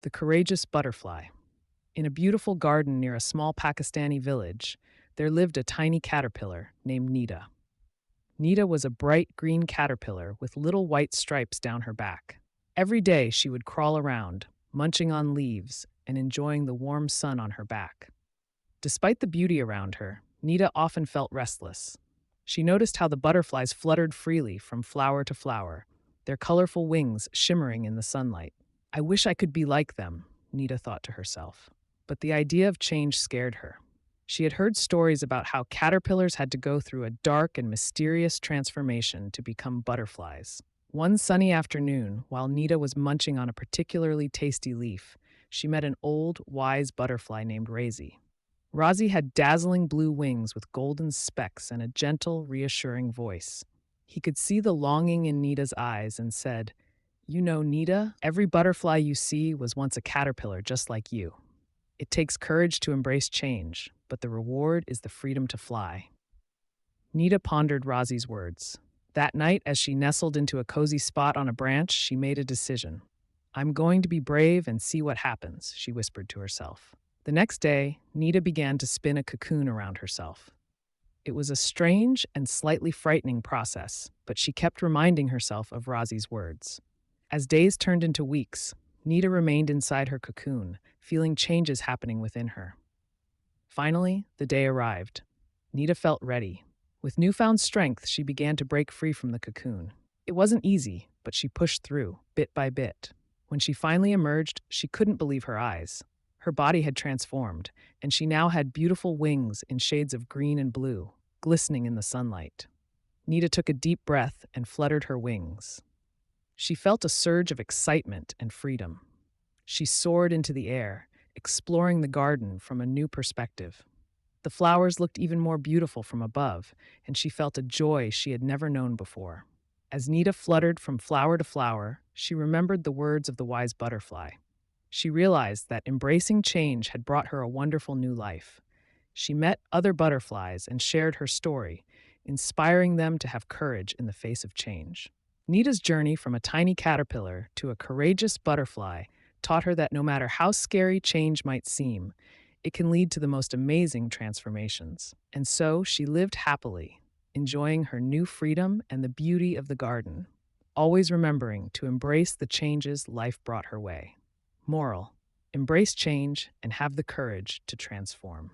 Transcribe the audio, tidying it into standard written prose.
The Courageous Butterfly. In a beautiful garden near a small Pakistani village, there lived a tiny caterpillar named Nita. Nita was a bright green caterpillar with little white stripes down her back. Every day she would crawl around, munching on leaves and enjoying the warm sun on her back. Despite the beauty around her, Nita often felt restless. She noticed how the butterflies fluttered freely from flower to flower, their colorful wings shimmering in the sunlight. I wish I could be like them, Nita thought to herself. But the idea of change scared her. She had heard stories about how caterpillars had to go through a dark and mysterious transformation to become butterflies. One sunny afternoon, while Nita was munching on a particularly tasty leaf, she met an old, wise butterfly named Razy. Razi had dazzling blue wings with golden specks and a gentle, reassuring voice. He could see the longing in Nita's eyes and said, "You know, Nita, every butterfly you see was once a caterpillar just like you. It takes courage to embrace change, but the reward is the freedom to fly." Nita pondered Razi's words. That night, as she nestled into a cozy spot on a branch, she made a decision. "I'm going to be brave and see what happens," she whispered to herself. The next day, Nita began to spin a cocoon around herself. It was a strange and slightly frightening process, but she kept reminding herself of Razi's words. As days turned into weeks, Nita remained inside her cocoon, feeling changes happening within her. Finally, the day arrived. Nita felt ready. With newfound strength, she began to break free from the cocoon. It wasn't easy, but she pushed through, bit by bit. When she finally emerged, she couldn't believe her eyes. Her body had transformed, and she now had beautiful wings in shades of green and blue, glistening in the sunlight. Nita took a deep breath and fluttered her wings. She felt a surge of excitement and freedom. She soared into the air, exploring the garden from a new perspective. The flowers looked even more beautiful from above, and she felt a joy she had never known before. As Nita fluttered from flower to flower, she remembered the words of the wise butterfly. She realized that embracing change had brought her a wonderful new life. She met other butterflies and shared her story, inspiring them to have courage in the face of change. Nita's journey from a tiny caterpillar to a courageous butterfly taught her that no matter how scary change might seem, it can lead to the most amazing transformations. And so she lived happily, enjoying her new freedom and the beauty of the garden, always remembering to embrace the changes life brought her way. Moral: embrace change and have the courage to transform.